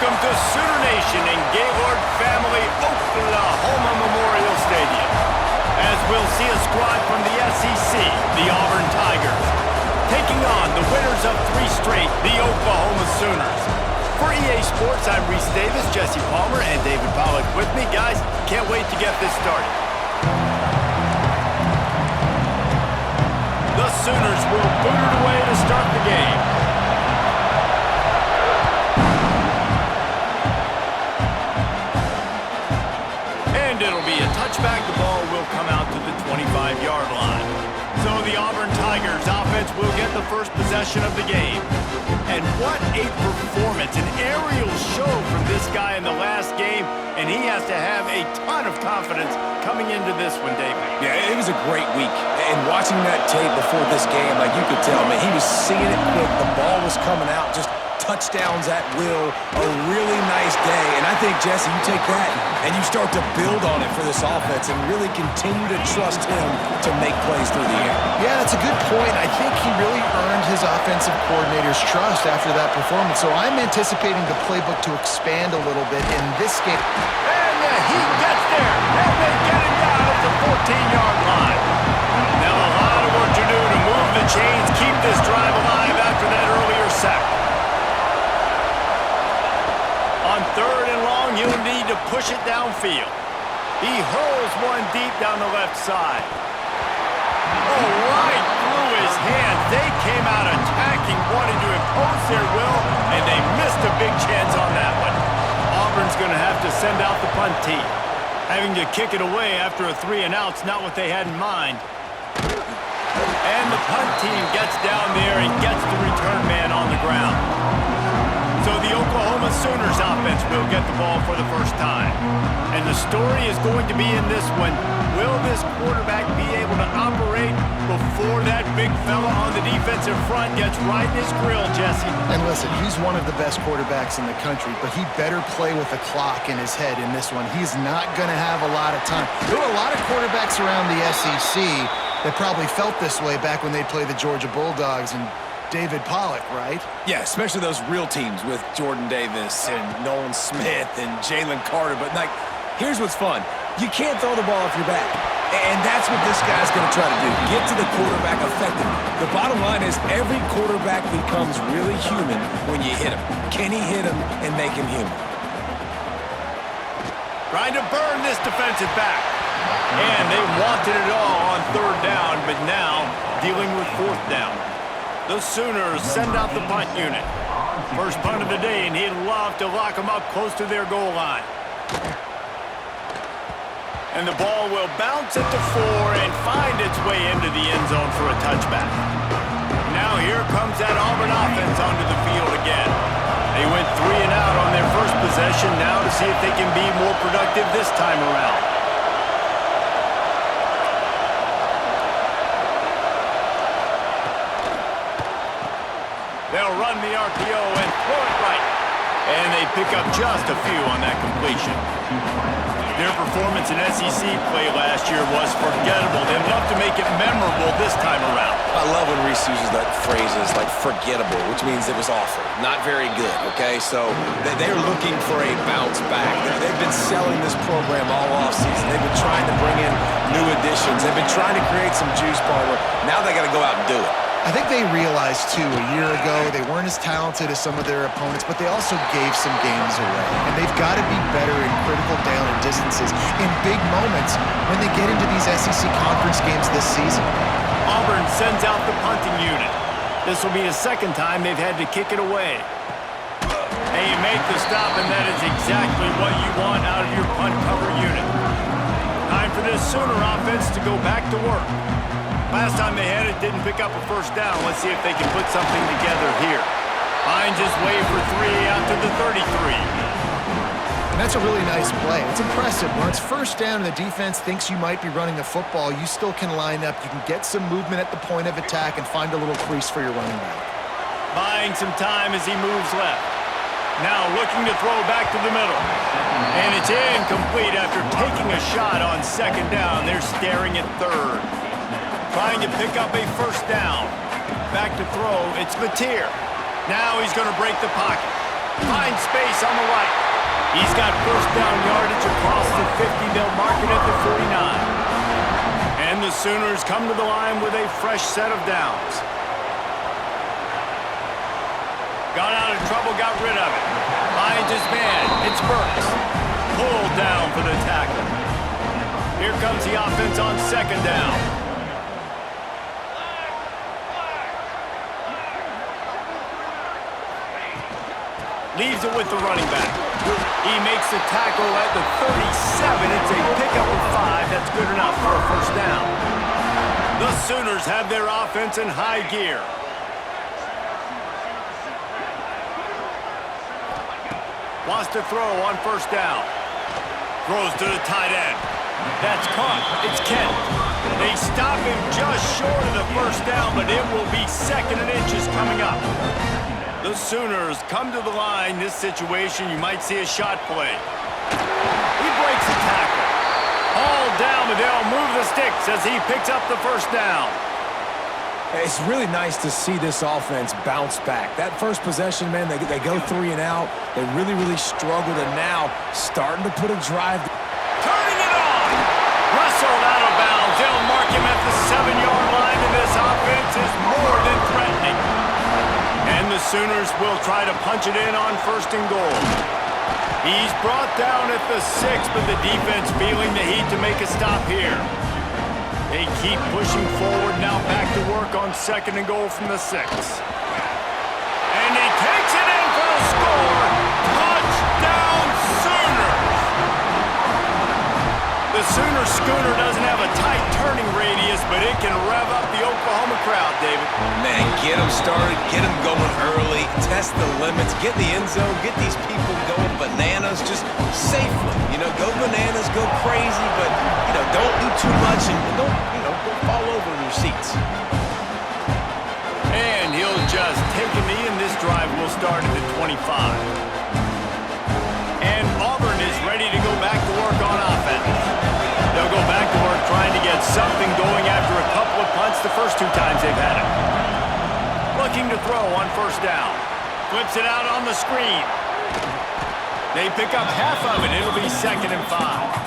Welcome to Sooner Nation in Gaylord Family Oklahoma Memorial Stadium. As we'll see a squad from the SEC, the Auburn Tigers, taking on the winners of 3 straight, the Oklahoma Sooners. For EA Sports, I'm Reese Davis, Jesse Palmer, and David Pollack with me. Guys, can't wait to get this started. The Sooners will boot it away to start the game. And it'll be a touchback. The ball will come out to the 25-yard line. So the Auburn Tigers offense will get the first possession of the game. And what a performance, an aerial show from this guy in the last game, and he has to have a ton of confidence coming into this one, David. Yeah, it was a great week. And watching that tape before this game, like you could tell, man, he was seeing it quick. The ball was coming out, just touchdowns at will. A really nice day. And I think, Jesse, you take that and you start to build on it for this offense and really continue to trust him to make plays through the air. Yeah, that's a good point. I think he really earned his offensive coordinator's trust after that performance. So I'm anticipating the playbook to expand a little bit in this game. And he gets there. And they get it down at the 14-yard line. Now a lot of work to do to move the chains, keep this drive alive after that earlier sack. On 3rd and long, he'll need to push it downfield. He hurls one deep down the left side. Oh, right through his hands. They came out attacking, wanting to impose their will, and they missed a big chance on that one. Auburn's going to have to send out the punt team. Having to kick it away after a 3-and-out's not what they had in mind. And the punt team gets down there and gets the return man on the ground. So the Oklahoma Sooners offense will get the ball for the first time. And the story is going to be in this one. Will this quarterback be able to operate before that big fella on the defensive front gets right in his grill, Jesse? And listen, he's one of the best quarterbacks in the country, but he better play with a clock in his head in this one. He's not going to have a lot of time. There were a lot of quarterbacks around the SEC that probably felt this way back when they played the Georgia Bulldogs and David Pollack, right? Yeah, especially those real teams with Jordan Davis and Nolan Smith and Jalen Carter. But, like, here's what's fun. You can't throw the ball off your back. And that's what this guy's going to try to do. Get to the quarterback effectively. The bottom line is every quarterback becomes really human when you hit him. Can he hit him and make him human? Trying to burn this defensive back. And they wanted it all on 3rd down, but now dealing with 4th down. The Sooners send out the punt unit. First punt of the day, and he'd love to lock them up close to their goal line. And the ball will bounce at the 4 and find its way into the end zone for a touchback. Now here comes that Auburn offense onto the field again. They went 3-and-out on their first possession, now to see if they can be more productive this time around. They'll run the RPO and throw it right. And they pick up just a few on that completion. Their performance in SEC play last year was forgettable. Enough to make it memorable this time around. I love when Reese uses that phrases like forgettable, which means it was awful, not very good, okay? So they're looking for a bounce back. They've been selling this program all offseason. They've been trying to bring in new additions. They've been trying to create some juice, Palmer. Now they got to go out and do it. I think they realized, too, a year ago they weren't as talented as some of their opponents, but they also gave some games away. And they've got to be better in critical down and distances in big moments when they get into these SEC conference games this season. Auburn sends out the punting unit. This will be the 2nd time they've had to kick it away. They make the stop, and that is exactly what you want out of your punt cover unit. Time for this Sooner offense to go back to work. Last time they had it, didn't pick up a 1st down. Let's see if they can put something together here. Finds his way for 3 out to the 33. And that's a really nice play. It's impressive. When it's 1st down and the defense thinks you might be running the football, you still can line up. You can get some movement at the point of attack and find a little crease for your running back. Buying some time as he moves left. Now looking to throw back to the middle. And it's incomplete after taking a shot on 2nd down. They're staring at 3rd. Trying to pick up a 1st down. Back to throw, it's Mateer. Now he's going to break the pocket. Finds space on the right. He's got first down yardage across the 50. They'll mark it at the 49. And the Sooners come to the line with a fresh set of downs. Got out of trouble, got rid of it. Finds his man. It's Burks. Pulled down for the tackle. Here comes the offense on second down. Leaves it with the running back. He makes the tackle at the 37. It's a pickup of 5. That's good enough for a first down. The Sooners have their offense in high gear. Wants to throw on first down. Throws to the tight end. That's caught. It's Kent. They stop him just short of the first down, but it will be second and inches coming up. The Sooners come to the line. This situation, you might see a shot play. He breaks the tackle. All down, but they'll move the sticks as he picks up the first down. It's really nice to see this offense bounce back. That first possession, man, they go 3 and out. They really struggled, and now starting to put a drive. Turning it on! Wrestled out of bounds. They'll mark him at the 7-yard line, and this offense is more than threatening. And the Sooners will try to punch it in on first and goal. He's brought down at the 6, but the defense feeling the heat to make a stop here. They keep pushing forward, now back to work on second and goal from the 6. And he takes it in for the score. Touchdown Sooners! The Sooner schooner doesn't have a tight turning radius, but it can rev up the Oklahoma crowd, David. Man, get them started, get them going early, test the limits, get in the end zone, get these people going bananas just safely. You know, go bananas, go crazy, but, you know, don't do too much and don't fall over in your seats. And he'll just take a knee, and this drive will start at the 25. And Auburn is ready to go back to work on offense. They'll go back to work trying to get something going after a couple of punts the first 2 times they've had it. Looking to throw on first down. Flips it out on the screen. They pick up half of it. It'll be second and 5.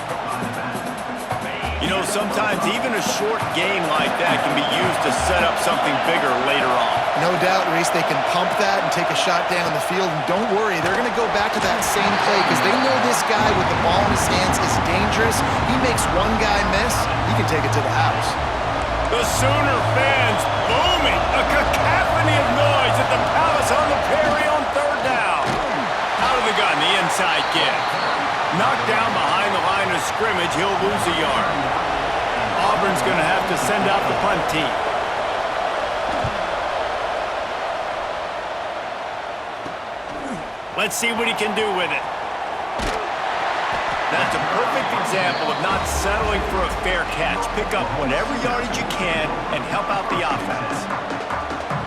You know, sometimes even a short game like that can be used to set up something bigger later on. No doubt, Reese, they can pump that and take a shot down the field. And don't worry, they're going to go back to that same play because they know this guy with the ball in his hands is dangerous. He makes one guy miss, he can take it to the house. The Sooner fans booming. A cacophony of noise at the Palace on the Prairie on third down. Out of the gun, the inside give. Knocked down behind the line of scrimmage, he'll lose a yard. Auburn's going to have to send out the punt team. Let's see what he can do with it. That's a perfect example of not settling for a fair catch. Pick up whatever yardage you can and help out the offense.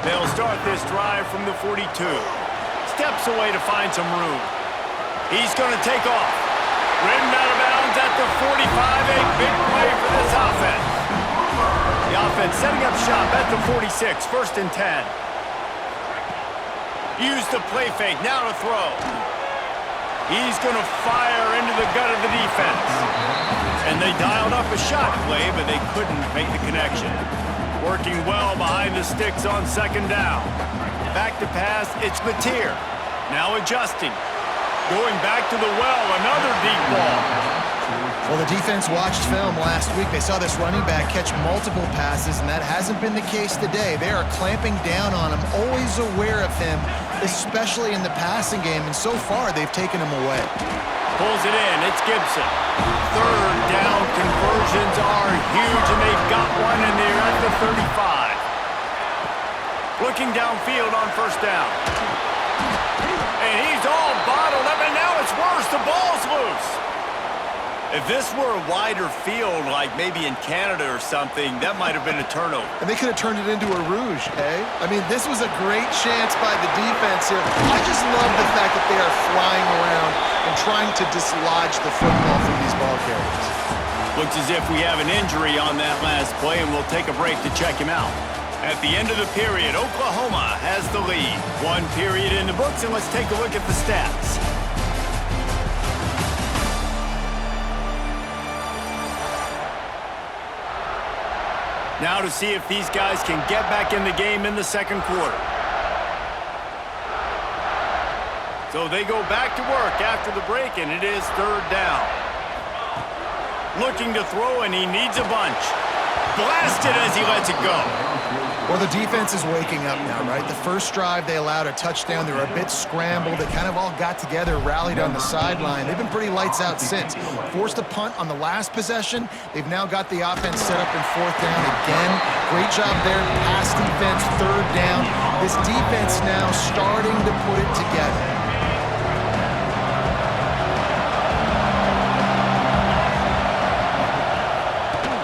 They'll start this drive from the 42. Steps away to find some room. He's going to take off. Ridden out of bounds at the 45. A big play for this offense. The offense setting up shop at the 46. First and 10. Use the play fake. Now to throw. He's going to fire into the gut of the defense. And they dialed up a shot play, but they couldn't make the connection. Working well behind the sticks on second down. Back to pass, it's Mateer. Now adjusting. Going back to the well, another deep ball. Well, the defense watched film last week. They saw this running back catch multiple passes, and that hasn't been the case today. They are clamping down on him, always aware of him, especially in the passing game, and so far they've taken him away. Pulls it in, it's Gibson. Third down conversions are huge, and they've got one, and they're at the 35. Looking downfield on first down. And he's all bottled up, and now it's worse. The ball's loose. If this were a wider field, like maybe in Canada or something, that might have been a turnover. And they could have turned it into a rouge, eh? I mean, this was a great chance by the defense here. I just love the fact that they are flying around and trying to dislodge the football from these ball carriers. Looks as if we have an injury on that last play, and we'll take a break to check him out. At the end of the period, Oklahoma has the lead. One period in the books, and let's take a look at the stats. Now to see if these guys can get back in the game in the second quarter. So they go back to work after the break, and it is third down. Looking to throw, and he needs a bunch. Blasted as he lets it go. Well, the defense is waking up now, right? The first drive, they allowed a touchdown. They were a bit scrambled. They kind of all got together, rallied on the sideline. They've been pretty lights out since. Forced a punt on the last possession. They've now got the offense set up in fourth down again. Great job there. Pass defense, third down. This defense now starting to put it together.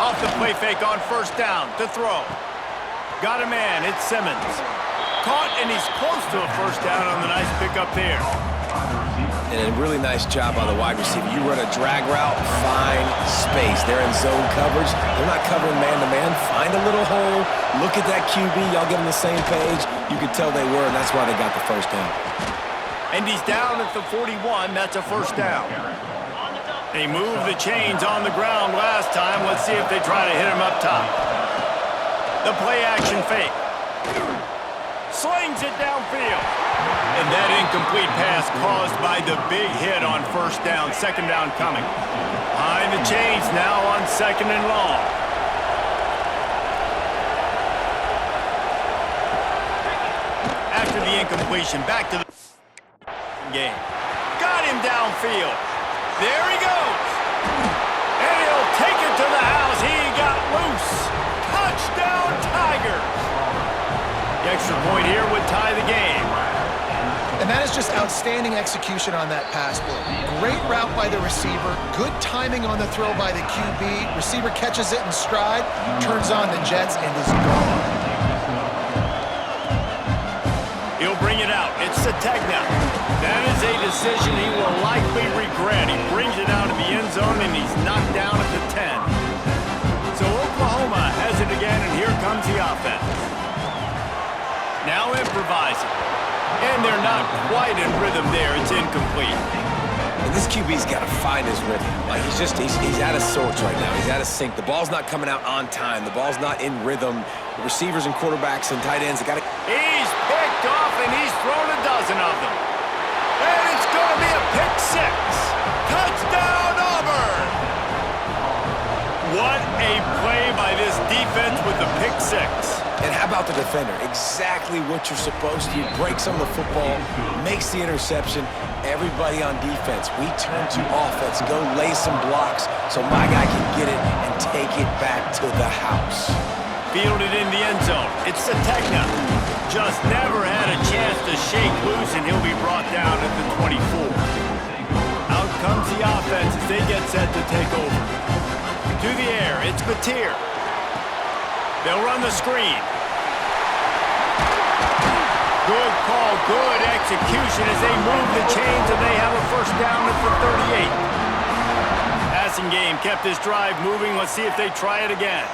Off the play fake on first down to throw. Got a man, it's Simmons. Caught, and he's close to a first down on the nice pickup there. And a really nice job by the wide receiver. You run a drag route, find space. They're in zone coverage. They're not covering man-to-man. Find a little hole. Look at that QB. Y'all get on the same page. You could tell they were, and that's why they got the first down. And he's down at the 41. That's a first down. They moved the chains on the ground last time. Let's see if they try to hit him up top. The play-action fake. Slings it downfield. And that incomplete pass caused by the big hit on first down. Second down coming. Behind the chains now on second and long. After the incompletion, back to the game. Got him downfield. There he goes. And he'll take it to the house. He got loose. Touchdown, Tigers. The extra point here would tie the game. And that is just outstanding execution on that pass play. Great route by the receiver. Good timing on the throw by the QB. Receiver catches it in stride, turns on the jets, and is gone. He'll bring it out. It's Sategna. That is a decision he will likely regret. He brings it out of the end zone, and he's knocked down at the 10. So Oklahoma has it again, and here comes the offense. Now improvising. And they're not quite in rhythm there. It's incomplete. And this QB's got to find his rhythm. Like he's out of sorts right now. He's out of sync. The ball's not coming out on time. The ball's not in rhythm. The receivers and quarterbacks and tight ends, they got to... He's picked off, and he's thrown a dozen of them. And it's going to be a pick six. Touchdown, Auburn! What a play by this defense with the pick six. And how about the defender? Exactly what you're supposed to. Breaks on the football, makes the interception. Everybody on defense, we turn to offense. Go lay some blocks so my guy can get it and take it back to the house. Fielded in the end zone. It's Sategna. Just never had a chance to shake loose, and he'll be brought down at the 24. Out comes the offense as they get set to take over. To the air, it's Mateer. They'll run the screen. Good call, good execution as they move the chains, and they have a first down at the 38. Passing game kept this drive moving. Let's see if they try it again.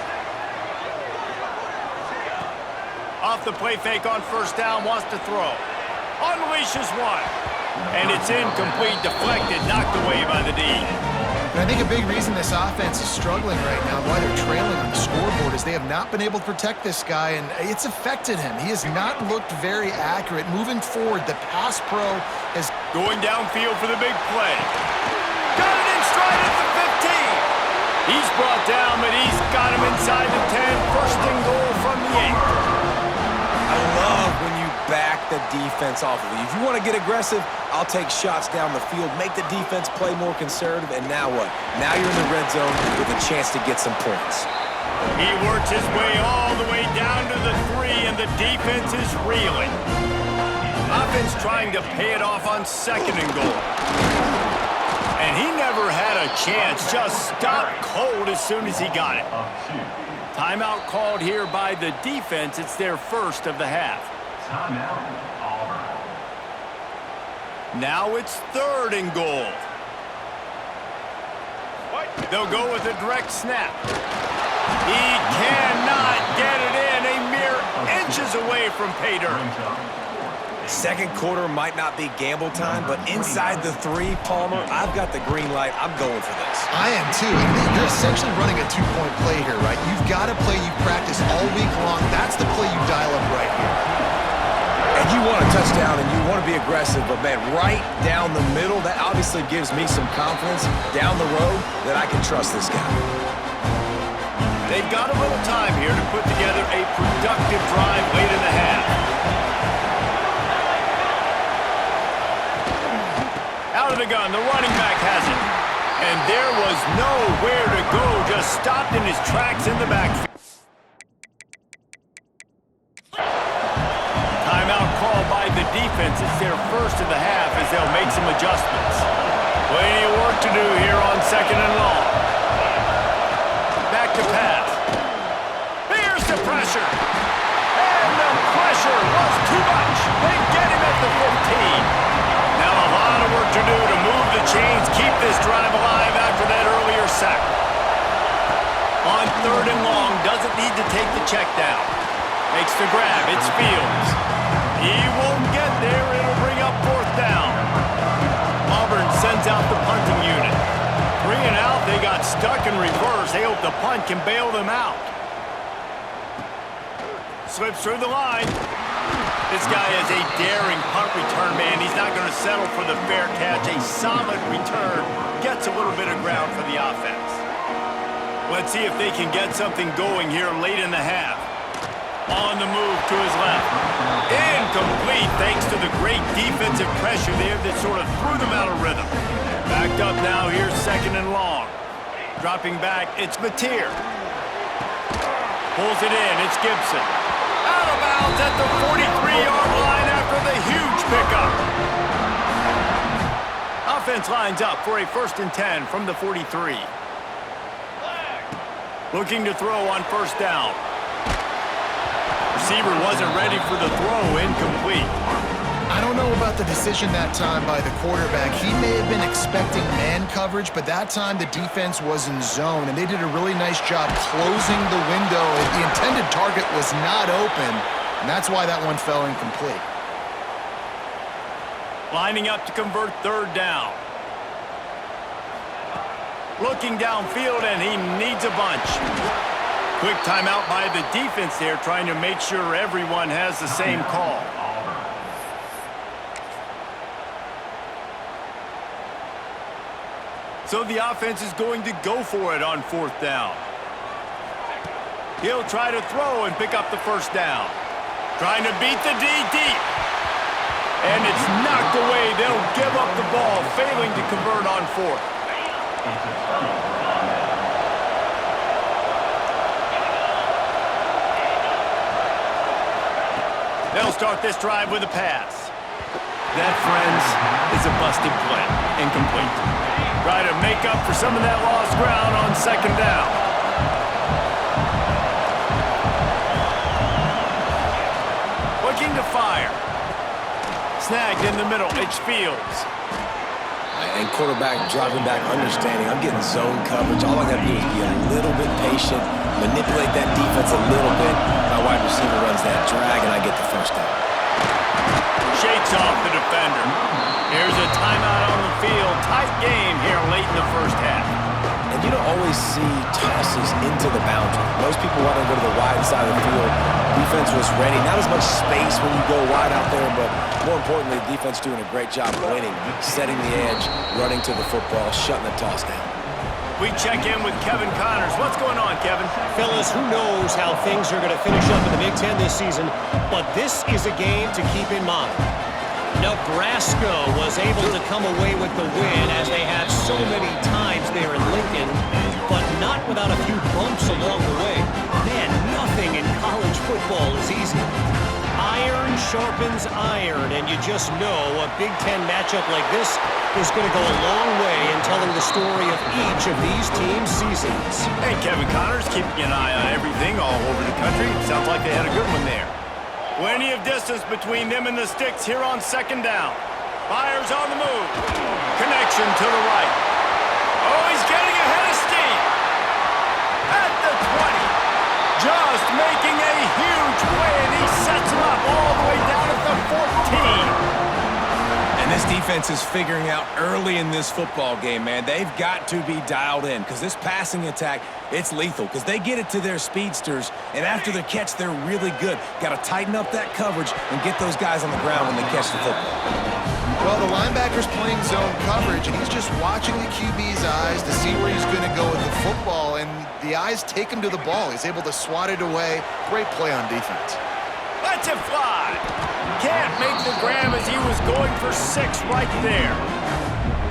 Off the play fake on first down, wants to throw. Unleashes one. And it's incomplete, deflected, knocked away by the D. And I think a big reason this offense is struggling right now, why they're trailing on the scoreboard, is they have not been able to protect this guy, and it's affected him. He has not looked very accurate. Moving forward, the pass pro is... Going downfield for the big play. Got it in stride at the 15. He's brought down, but he's got him inside the 10. First and goal from the 8. I love when you back the defense off of you. If you want to get aggressive, I'll take shots down the field, make the defense play more conservative, and now what? Now you're in the red zone with a chance to get some points. He works his way all the way down to the 3, and the defense is reeling. Offense trying to pay it off on second and goal. And he never had a chance, just stopped cold as soon as he got it. Timeout called here by the defense. It's their first of the half. Now it's third and goal. They'll go with a direct snap. He cannot get it in. A mere inches away from pay dirt. Second quarter might not be gamble time, but inside the 3, Palmer, I've got the green light. I'm going for this. I am too. You're essentially running a 2-point play here, right? You've got to play you practice all week long. That's the play you dial up right here. And you want a touchdown and you want to be aggressive, but man, right down the middle, that obviously gives me some confidence down the road that I can trust this guy. They've got a little time here to put together a productive drive late in the half. Out of the gun, the running back has it. And there was nowhere to go, just stopped in his tracks in the backfield. Timeout called by the defense. It's their first of the half as they'll make some adjustments. Plenty of work to do here on 2nd and long. Back to pass. Here's the pressure. And the pressure was too much. They get him at the 15. Now a lot of work to do to move the chains, keep this drive alive after that earlier sack. On 3rd and long, doesn't need to take the check down. Makes the grab, it's Fields. He won't get there, it'll bring up 4th down. Auburn sends out the punting unit. 3 and out, they got stuck in reverse. They hope the punt can bail them out. Slips through the line. This guy is a daring punt return man. He's not going to settle for the fair catch. A solid return. Gets a little bit of ground for the offense. Let's see if they can get something going here late in the half. On the move to his left. Incomplete thanks to the great defensive pressure there that sort of threw them out of rhythm. Backed up now, here's 2nd and long. Dropping back, it's Mateer. Pulls it in, it's Gibson. Out of bounds at the 43-yard line after the huge pickup. Offense lines up for a 1st and 10 from the 43. Looking to throw on 1st down. Receiver wasn't ready for the throw, incomplete. I don't know about the decision that time by the quarterback. He may have been expecting man coverage, but that time the defense was in zone, and they did a really nice job closing the window. The intended target was not open, and that's why that one fell incomplete. Lining up to convert 3rd down. Looking downfield, and he needs a bunch. Quick timeout by the defense there, trying to make sure everyone has the same call. So the offense is going to go for it on 4th down. He'll try to throw and pick up the 1st down. Trying to beat the D deep. And it's knocked away. They'll give up the ball, failing to convert on 4th. They'll start this drive with a pass. That, friends, is a busted play. Incomplete. Try to make up for some of that lost ground on 2nd down. Looking to fire. Snagged in the middle. It's Fields. And quarterback dropping back, understanding I'm getting zone coverage. All I got to do is be a little bit patient, manipulate that defense a little bit. My wide receiver runs that drag, and I get the 1st down. Shakes off the defender. Here's a timeout on the field. Tight game here late in the 1st half. And you don't always see tosses into the boundary. Most people want to go to the wide side of the field. Defense was ready. Not as much space when you go wide out there, but more importantly, the defense doing a great job winning, setting the edge, running to the football, shutting the toss down. We check in with Kevin Connors. What's going on, Kevin? Fellas, who knows how things are going to finish up in the Big Ten this season, but this is a game to keep in mind. Nebraska was able to come away with the win as they have so many times there in Lincoln, but not without a few bumps along the way. Man, nothing in college football is easy. Iron sharpens iron, and you just know a Big Ten matchup like this is going to go a long way in telling the story of each of these teams' seasons. Hey, Kevin Connors, keeping an eye on everything all over the country. Sounds like they had a good one there. Plenty of distance between them and the sticks here on 2nd down. Fires on the move. Connection to the right. Oh, he's getting ahead of steam. At the 20. Just making a huge play, and he sets defense is figuring out early in this football game, man. They've got to be dialed in because this passing attack, it's lethal because they get it to their speedsters, and after the catch, they're really good. Got to tighten up that coverage and get those guys on the ground when they catch the football. Well, the linebacker's playing zone coverage, and he's just watching the QB's eyes to see where he's going to go with the football, and the eyes take him to the ball. He's able to swat it away. Great play on defense. Lets it fly. Can't make the grab as he was going for 6 right there.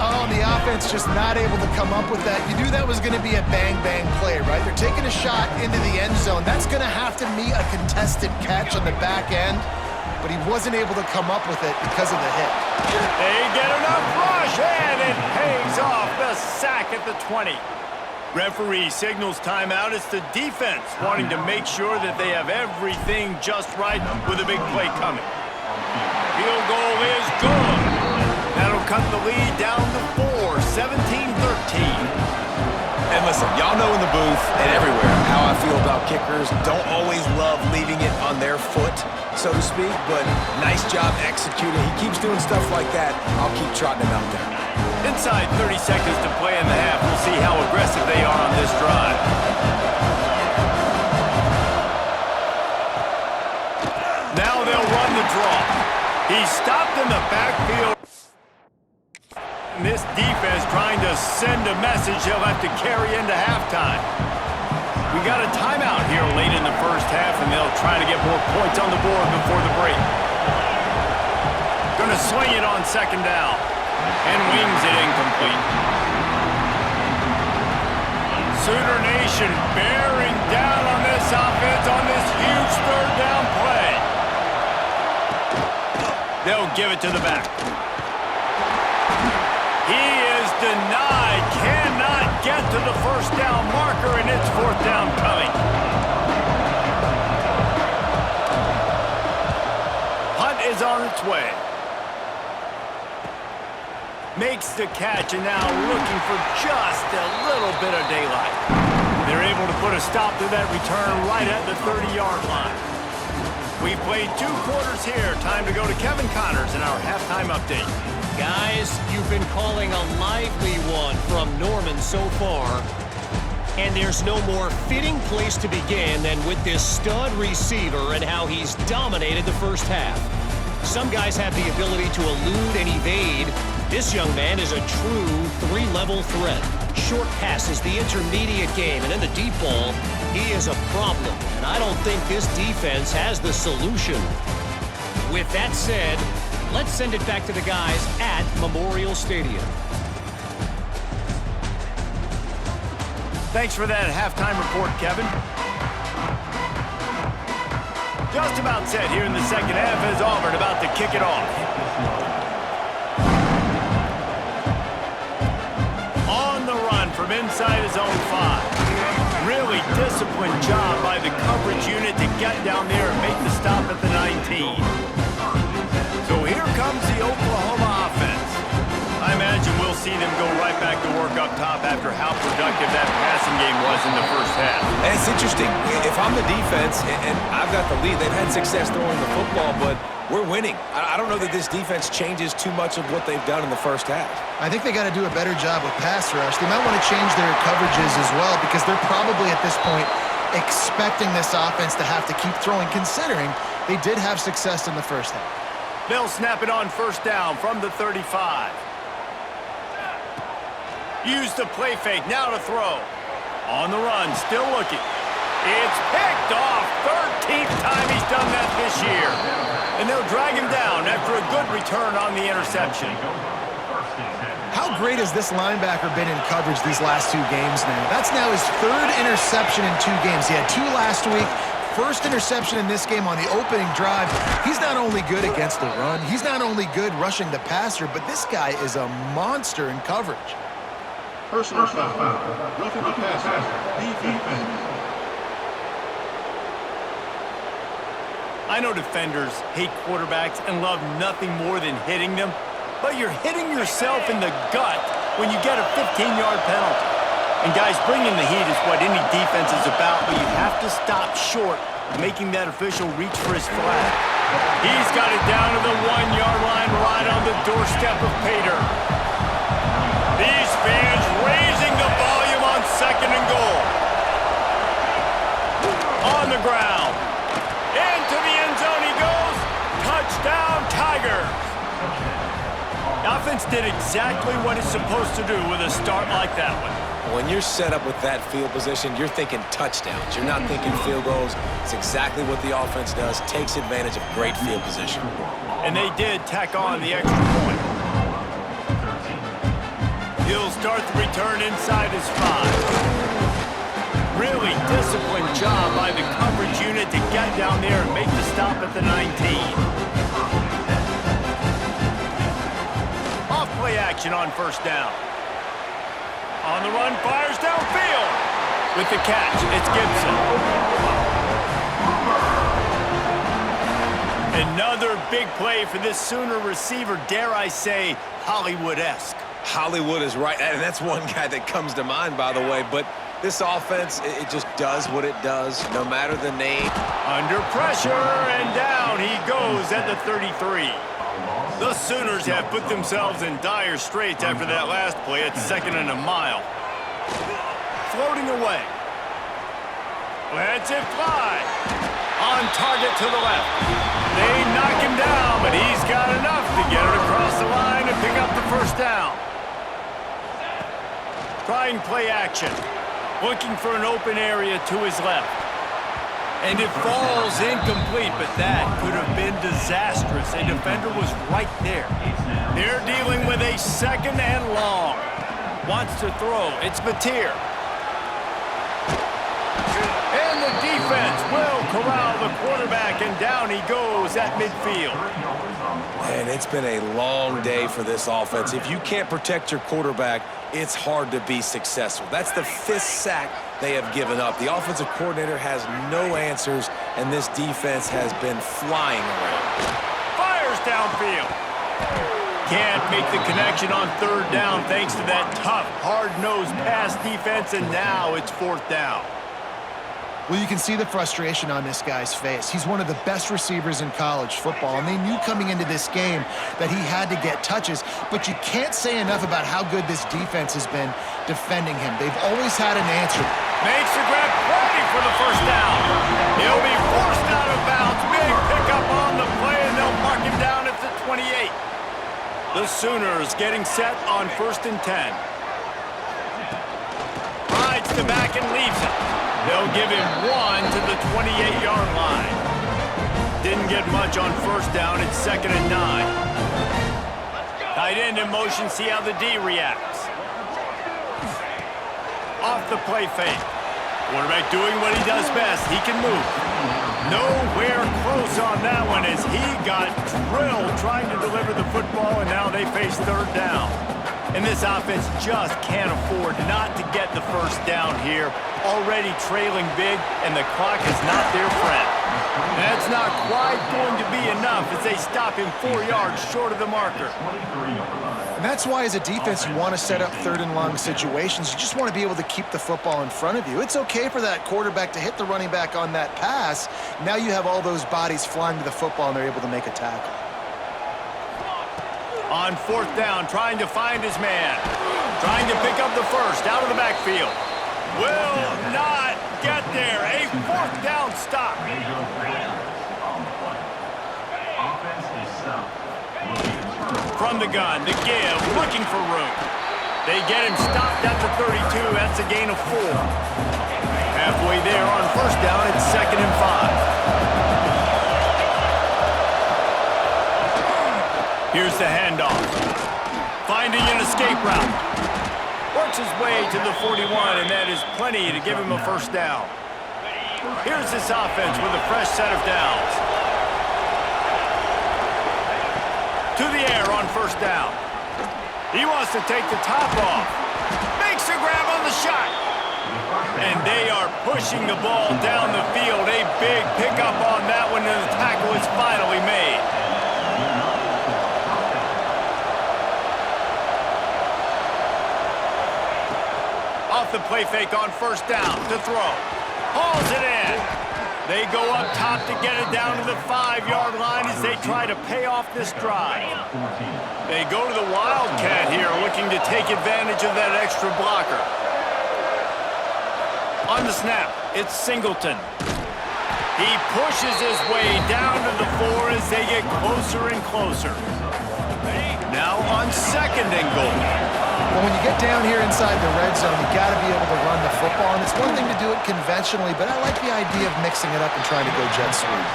Oh, the offense just not able to come up with that. You knew that was going to be a bang-bang play, right? They're taking a shot into the end zone. That's going to have to meet a contested catch on the back end, but he wasn't able to come up with it because of the hit. They get enough rush, and it pays off. The sack at the 20. Referee signals timeout. It's the defense wanting to make sure that they have everything just right with a big play coming. Field goal is good. That'll cut the lead down to 4, 17-13. And listen, y'all know in the booth and everywhere how I feel about kickers. Don't always love leaving it on their foot, so to speak, but nice job executing. He keeps doing stuff like that. I'll keep trotting him out there. Inside 30 seconds to play in the half. We'll see how aggressive they are on this drive. Now they'll run the draw. He's stopped in the backfield. This defense trying to send a message he'll have to carry into halftime. We got a timeout here late in the first half, and they'll try to get more points on the board before the break. Gonna swing it on second down. And wings it incomplete. Sooner Nation bearing down on this offense on this huge third down play. They'll give it to the back. He is denied. Cannot get to the first down marker, and it's fourth down coming. Hunt is on its way. Makes the catch, and now looking for just a little bit of daylight. They're able to put a stop to that return right at the 30-yard line. We've played 2 quarters here. Time to go to Kevin Connors in our halftime update. Guys, you've been calling a lively one from Norman so far. And there's no more fitting place to begin than with this stud receiver and how he's dominated the first half. Some guys have the ability to elude and evade. This young man is a true 3-level threat. Short passes, the intermediate game, and in the deep ball, he is a problem. And I don't think this defense has the solution. With that said, let's send it back to the guys at Memorial Stadium. Thanks for that halftime report, Kevin. Just about set here in the second half as Auburn about to kick it off. On the run from inside his own 5. Really disciplined job by the coverage unit to get down there and make the stop at the 19. So here comes the Oklahoma offense. I imagine we'll see them go right back to work up top after how productive that passing game was in the first half. And it's interesting. If I'm the defense and I've got the lead, they've had success throwing the football, but we're winning. I don't know that this defense changes too much of what they've done in the first half. I think they got to do a better job with pass rush. They might want to change their coverages as well because they're probably at this point expecting this offense to have to keep throwing, considering they did have success in the first half. They'll snap it on first down from the 35. Use the play fake, now to throw. On the run, still looking. It's picked off. 13th time he's done that this year. And they'll drag him down after a good return on the interception. How great has this linebacker been in coverage these last 2 games now? That's now his 3rd interception in 2 games. He had 2 last week. First interception in this game on the opening drive. He's not only good against the run, he's not only good rushing the passer, but this guy is a monster in coverage. Personal foul. Roughing the passer. Defense. I know defenders hate quarterbacks and love nothing more than hitting them, but you're hitting yourself in the gut when you get a 15-yard penalty. And guys, bringing the heat is what any defense is about, but you have to stop short of making that official reach for his flag. He's got it down to the 1-yard line right on the doorstep of Pater. These fans raising the volume on 2nd and goal. On the ground. Into the end zone he goes. Touchdown, Tigers. The offense did exactly what it's supposed to do with a start like that one. When you're set up with that field position, you're thinking touchdowns. You're not thinking field goals. It's exactly what the offense does, takes advantage of great field position. And they did tack on the extra point. He'll start the return inside his 5. Really disciplined job by the coverage unit to get down there and make the stop at the 19. Off play action on 1st down. On the run, fires downfield. With the catch, it's Gibson. Another big play for this Sooner receiver, dare I say, Hollywood-esque. Hollywood is right, and that's one guy that comes to mind, by the way, but this offense, it just does what it does, no matter the name. Under pressure, and down he goes at the 33. The Sooners have put themselves in dire straits after that last play at 2nd and a mile. Floating away. Lets it fly. On target to the left. They knock him down, but he's got enough to get it across the line and pick up the 1st down. Trying play action. Looking for an open area to his left. And it falls incomplete, but that could have been disastrous. A defender was right there. They're dealing with a 2nd and long. Wants to throw. It's Mateer. And the defense will corral the quarterback, and down he goes at midfield. Man, it's been a long day for this offense. If you can't protect your quarterback, it's hard to be successful. That's the 5th sack they have given up. The offensive coordinator has no answers, and this defense has been flying around. Fires downfield. Can't make the connection on 3rd down thanks to that tough, hard-nosed pass defense, and now it's 4th down. Well, you can see the frustration on this guy's face. He's one of the best receivers in college football, and they knew coming into this game that he had to get touches, but you can't say enough about how good this defense has been defending him. They've always had an answer. Makes the grab, ready for the 1st down. He'll be forced out of bounds. Big pickup on the play, and they'll mark him down at the 28. The Sooners getting set on 1st and 10. Rides the back and leaves it. They'll give him 1 to the 28-yard line. Didn't get much on 1st down. It's 2nd and 9. Tight end in motion. See how the D reacts. Off the play fake. Quarterback doing what he does best. He can move. Nowhere close on that one as he got drilled trying to deliver the football, and now they face 3rd down. And this offense just can't afford not to get the 1st down here. Already trailing big, and the clock is not their friend. That's not quite going to be enough as they stop him 4 yards short of the marker. And that's why as a defense you want to set up 3rd and long situations. You just want to be able to keep the football in front of you. It's okay for that quarterback to hit the running back on that pass. Now you have all those bodies flying to the football and they're able to make a tackle. On 4th down, trying to find his man. Trying to pick up the 1st out of the backfield. Will not get there. A 4th down stop. From the gun, the give, looking for room. They get him stopped at the 32. That's a gain of 4. Halfway there on 1st down, it's 2nd and 5. Here's the handoff. Finding an escape route. Works his way to the 41, and that is plenty to give him a 1st down. Here's this offense with a fresh set of downs. To the air on 1st down. He wants to take the top off. Makes a grab on the shot. And they are pushing the ball down the field. A big pickup on that one, and the tackle is finally made. Off the play fake on 1st down to throw. Hauls it in. They go up top to get it down to the 5-yard line as they try to pay off this drive. They go to the Wildcat here, looking to take advantage of that extra blocker. On the snap, it's Singleton. He pushes his way down to the 4 as they get closer and closer. Now on 2nd and goal. Well, when you get down here inside the red zone, you got to be able to run the football. And it's one thing to do it conventionally, but I like the idea of mixing it up and trying to go jet sweep.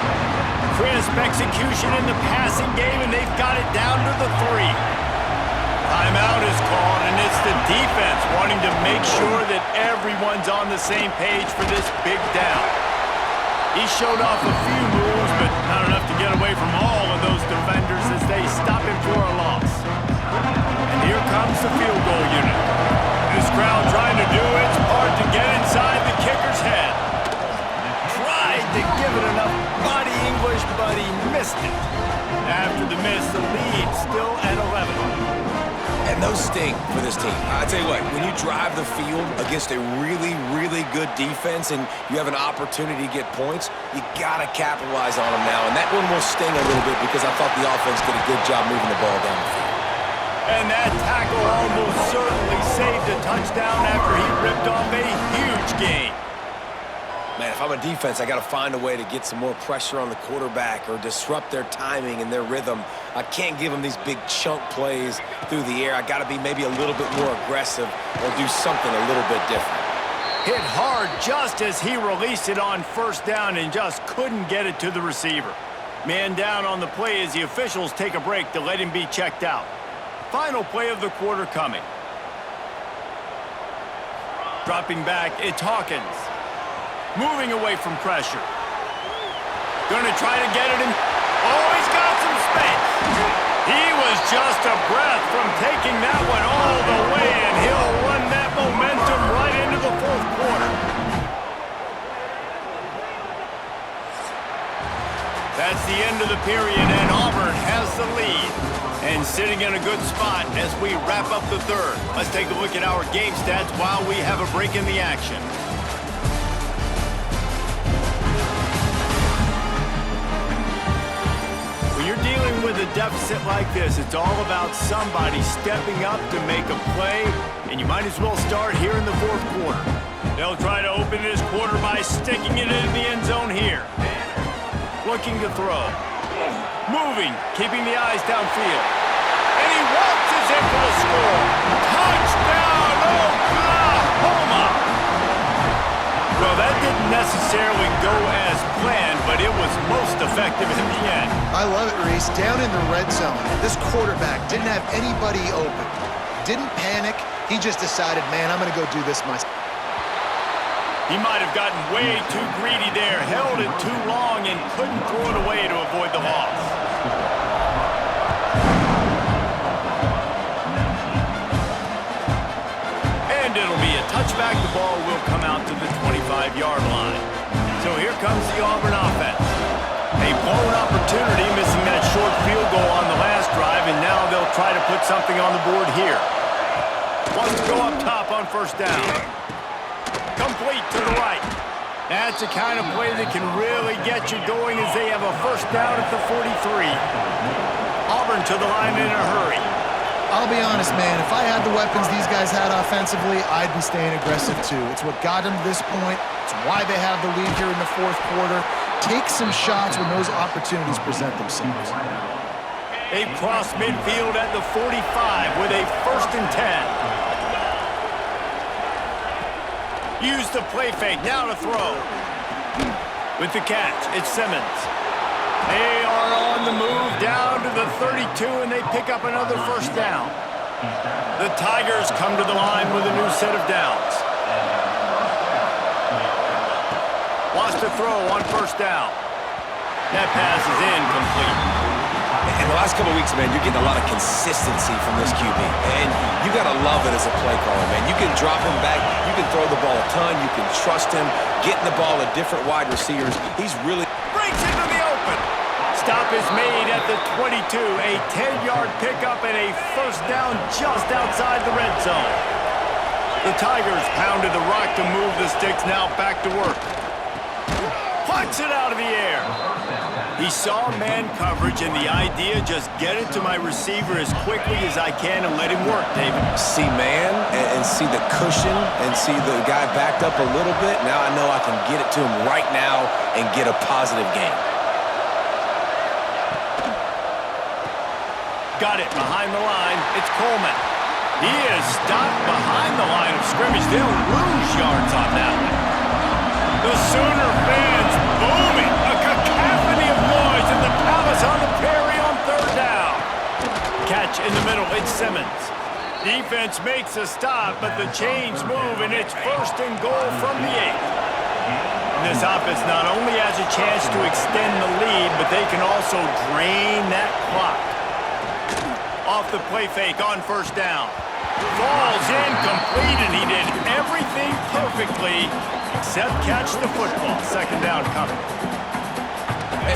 Crisp execution in the passing game, and they've got it down to the 3. Timeout is called, and it's the defense wanting to make sure that everyone's on the same page for this big down. He showed off a few moves, but not enough to get away from all of those defenders as they stop him for a loss. And here comes the field goal unit. This crowd trying to do its part to get inside the kicker's head. Tried to give it enough body English, but he missed it. After the miss, the lead still at 11. And those sting for this team. I tell you what, when you drive the field against a really, really good defense and you have an opportunity to get points, you got to capitalize on them now. And that one will sting a little bit because I thought the offense did a good job moving the ball down the field. And that tackle almost certainly saved a touchdown after he ripped off a huge gain. Man, if I'm a defense, I got to find a way to get some more pressure on the quarterback or disrupt their timing and their rhythm. I can't give them these big chunk plays through the air. I got to be maybe a little bit more aggressive or do something a little bit different. Hit hard just as he released it on 1st down and just couldn't get it to the receiver. Man down on the play as the officials take a break to let him be checked out. Final play of the quarter coming. Dropping back, it's Hawkins. Moving away from pressure. Gonna try to get it in. Oh, he's got some space. He was just a breath from taking that one all the way, and he'll run that momentum right into the 4th quarter. That's the end of the period, and Auburn has the lead. And sitting in a good spot as we wrap up the 3rd. Let's take a look at our game stats while we have a break in the action. With a deficit like this, it's all about somebody stepping up to make a play, and you might as well start here in the 4th quarter. They'll try to open this quarter by sticking it in the end zone here. Looking to throw. Moving, keeping the eyes downfield. And he waltzes in for the score. Touchdown, Oklahoma! Well, that didn't necessarily go as planned, but it was most effective in the end. I love it, Reese. Down in the red zone, this quarterback didn't have anybody open. Didn't panic. He just decided, man, I'm going to go do this myself. He might have gotten way too greedy there, held it too long, and couldn't throw it away to avoid the loss. And it'll be a touchback. The ball will come out to the 25-yard line. So here comes the Auburn offense. A blown opportunity, missing that short field goal on the last drive, and now they'll try to put something on the board here. Wants to go up top on 1st down. Complete to the right. That's the kind of play that can really get you going as they have a 1st down at the 43. Auburn to the line in a hurry. I'll be honest, man, if I had the weapons these guys had offensively, I'd be staying aggressive too. It's what got them to this point. It's why they have the lead here in the 4th quarter. Take some shots when those opportunities present themselves. They cross midfield at the 45 with a 1st and 10. Use the play fake, now to throw. With the catch, it's Simmons. They are on the move down to the 32, and they pick up another 1st down. The Tigers come to the line with a new set of downs. Wants to throw on 1st down. That pass is incomplete. In the last couple of weeks, man, you're getting a lot of consistency from this QB. And you got to love it as a play caller, man. You can drop him back. You can throw the ball a ton. You can trust him. Getting the ball to different wide receivers. He's really... Breaks into the open. Stop is made at the 22. A 10-yard pickup and a 1st down just outside the red zone. The Tigers pounded the rock to move the sticks, now back to work. Knocks it out of the air. He saw man coverage, and the idea, just get it to my receiver as quickly as I can and let him work, David. See man and see the cushion and see the guy backed up a little bit. Now I know I can get it to him right now and get a positive gain. Got it behind the line. It's Coleman. He is stopped behind the line of scrimmage. They'll lose yards on that one. The Sooner fans booming. A cacophony of noise in the Palace on the Prairie on third down. Catch in the middle. It's Simmons. Defense makes a stop, but the chains move, and it's 1st and goal from the 8. This offense not only has a chance to extend the lead, but they can also drain that clock. Off the play fake on 1st down. Falls incomplete, and he did everything perfectly except catch the football. 2nd down coming.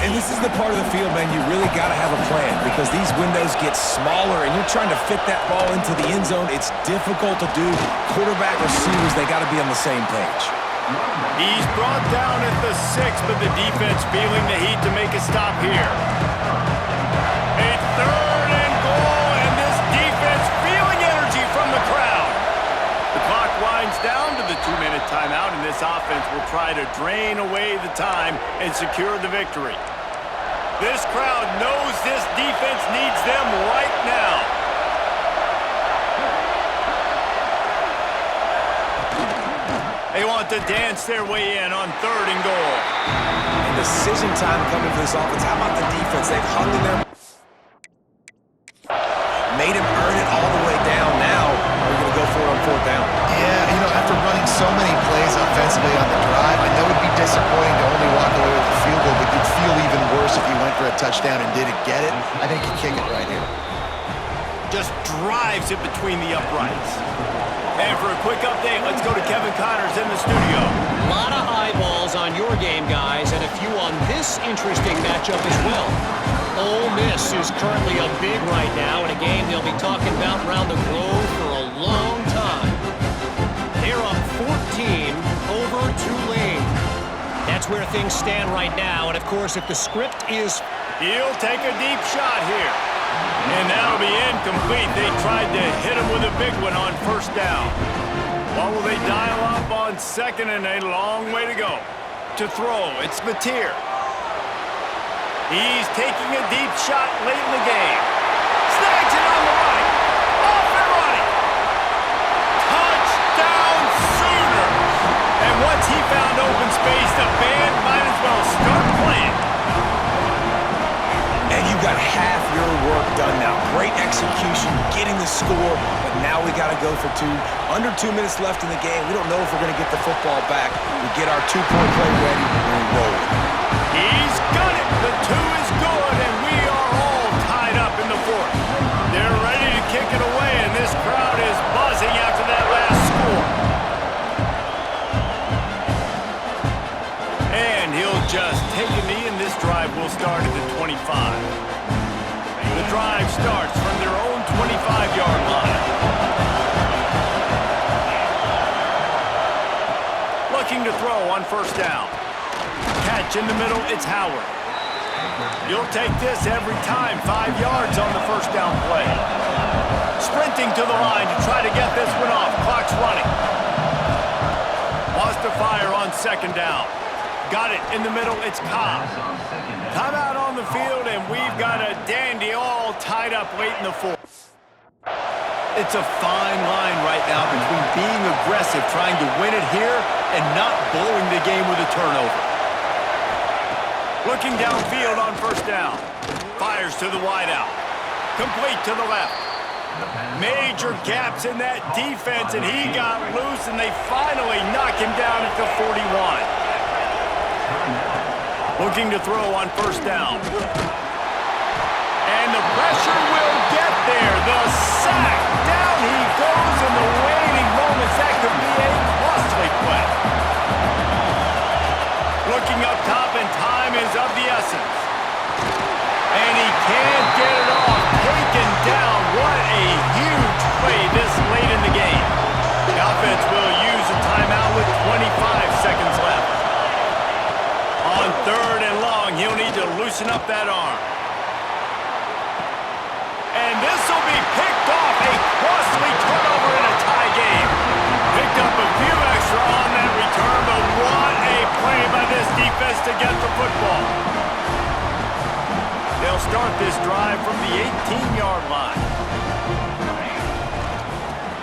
And this is the part of the field, man, you really got to have a plan because these windows get smaller and you're trying to fit that ball into the end zone. It's difficult to do. Quarterback, receivers, they got to be on the same page. He's brought down at the 6, but the defense feeling the heat to make a stop here. A 3rd and goal, and this defense feeling energy from the crowd. The clock winds down to the 2-minute timeout, and this offense will try to drain away the time and secure the victory. This crowd knows this defense needs them right now. They want to dance their way in on 3rd and goal. And decision time coming for this offense. How about the defense? They've hung in there. Made him earn it all the way down. Now we're going to go for it on 4th down. Yeah, you know, after running so many plays offensively on the drive, I know it'd be disappointing to only walk away with a field goal, but you'd feel even worse if you went for a touchdown and didn't get it. I think you kick it right here. Just drives it between the uprights. And for a quick update, let's go to Kevin Connors in the studio. A lot of eyeballs on your game, guys, and a few on this interesting matchup as well. Ole Miss is currently up big right now in a game they'll be talking about around the globe for a long time. They're up 14 over Tulane. That's where things stand right now, and of course, if the script is... He'll take a deep shot here. And that'll be incomplete. They tried to hit him with a big one on 1st down. What will they dial up on 2nd, and a long way to go? To throw, it's Mateer. He's taking a deep shot late in the game. Snags it on the right. Off and running. Touchdown Sooners. And once he found open space, the band might as well start playing. And you got half your work done now. Great execution, getting the score, but now we got to go for 2. Under 2 minutes left in the game. We don't know if we're going to get the football back. We get our 2-point play ready, and we roll it. He's got it. The 2 is good, and we are all tied up in the 4th. They're ready to kick it away, and this crowd is buzzing after that last score. And he'll just take a knee, and this drive will start at the 25. The drive starts from their own 25-yard line. Looking to throw on 1st down. Catch in the middle, it's Howard. You'll take this every time. 5 yards on the 1st down play. Sprinting to the line to try to get this one off. Clock's running. Wants to fire on 2nd down. Got it in the middle, it's Cobb. Timeout on the field, and we've got a dandy all tied up late in the 4th. It's a fine line right now between being aggressive, trying to win it here, and not blowing the game with a turnover. Looking downfield on 1st down. Fires to the wideout. Complete to the left. Major gaps in that defense, and he got loose, and they finally knock him down at the 41. Looking to throw on 1st down. And the pressure will get there. The sack. Down he goes in the waning moments. That could be a costly play. Looking up top, and time is of the essence. And he can't get it off. Taken down. What a huge play this late in the game. The offense will use a timeout with 25 seconds left. On start this drive from the 18-yard line.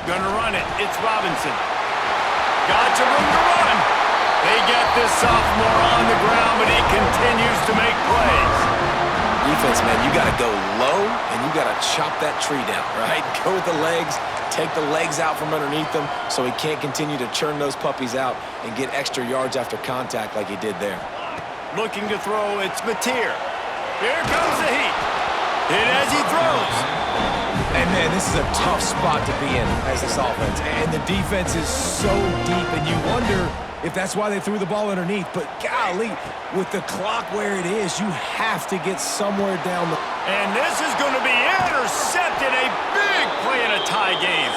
Gonna run it. It's Robinson. Got room to run. They get this sophomore on the ground, but he continues to make plays. Defense, man, you got to go low, and you got to chop that tree down, right? Go with the legs, take the legs out from underneath them so he can't continue to churn those puppies out and get extra yards after contact like he did there. Looking to throw, it's Mateer. Here comes the heat. Hit as he throws. And, man, this is a tough spot to be in as this offense. And the defense is so deep, and you wonder if that's why they threw the ball underneath. But, golly, with the clock where it is, you have to get somewhere down the... And this is going to be intercepted. A big play in a tie game.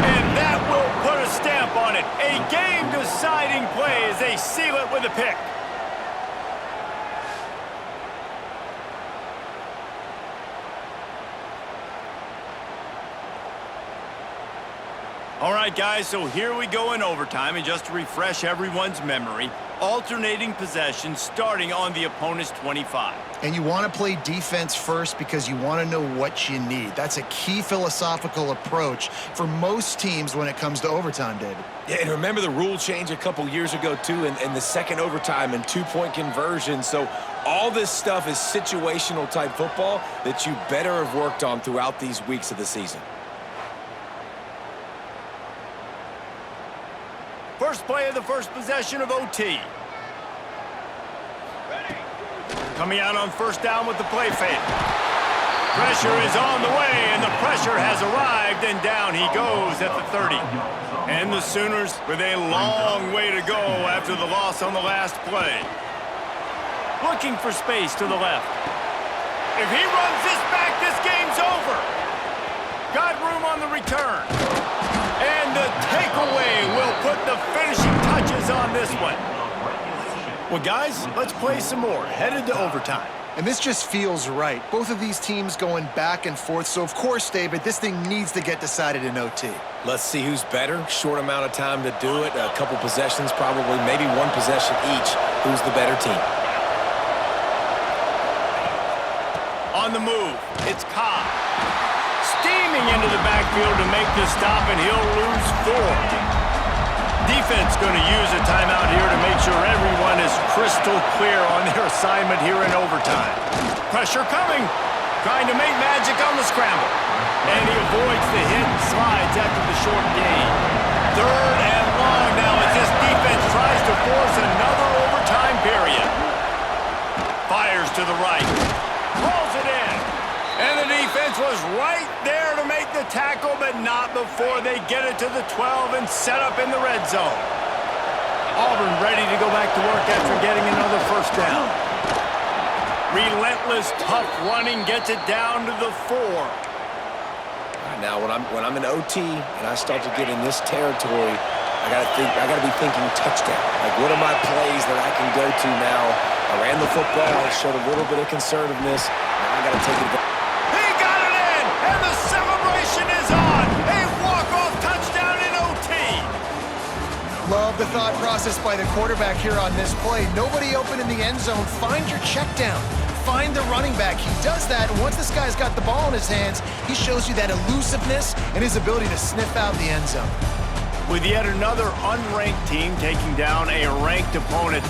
And that will put a stamp on it. A game-deciding play as they seal it with a pick. All right, guys, so here we go in overtime, and just to refresh everyone's memory, alternating possession starting on the opponent's 25. And you want to play defense first because you want to know what you need. That's a key philosophical approach for most teams when it comes to overtime, David. Yeah, and remember the rule change a couple years ago, too, and the second overtime and two-point conversion. So all this stuff is situational type football that you better have worked on throughout these weeks of the season. First play of the first possession of OT. Coming out on first down with the play fake. Pressure is on the way, and the pressure has arrived, and down he goes at the 30. And the Sooners with a long way to go after the loss on the last play. Looking for space to the left. If he runs this back, this game's over. Got room on the return. And the takeaway will put the finishing touches on this one. Well, guys, let's play some more. Headed to overtime. And this just feels right. Both of these teams going back and forth. So, of course, David, this thing needs to get decided in OT. Let's see who's better. Short amount of time to do it. A couple possessions probably, maybe one possession each. Who's the better team? On the move, it's Cobb. Steaming into the backfield to make the stop, and he'll lose 4. Defense going to use a timeout here to make sure everyone is crystal clear on their assignment here in overtime. Pressure coming, trying to make magic on the scramble. And he avoids the hit and slides after the short gain. 3rd and long now as this defense tries to force another overtime period. Fires to the right. Rolls it in. And the defense was right there to make the tackle, but not before they get it to the 12 and set up in the red zone. Auburn ready to go back to work after getting another first down. Relentless, tough running gets it down to the 4. Now, when I'm in OT and I start to get in this territory, I gotta be thinking touchdown. Like, what are my plays that I can go to now? I ran the football, I showed a little bit of conservativeness. Now I gotta take it. He got it in, and the celebration is on. A walk-off touchdown in OT. Love the thought process by the quarterback here on this play. Nobody open in the end zone. Find your check down. Find the running back. He does that, and once this guy's got the ball in his hands, he shows you that elusiveness and his ability to sniff out the end zone. With yet another unranked team taking down a ranked opponent,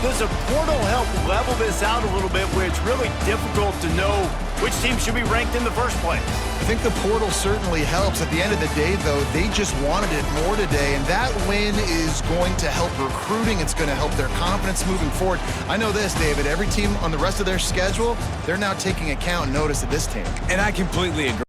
does a portal help level this out a little bit where it's really difficult to know which team should be ranked in the first place? I think the portal certainly helps. At the end of the day, though, they just wanted it more today, and that win is going to help recruiting. It's going to help their confidence moving forward. I know this, David, every team on the rest of their schedule, they're now taking account and notice of this team. And I completely agree.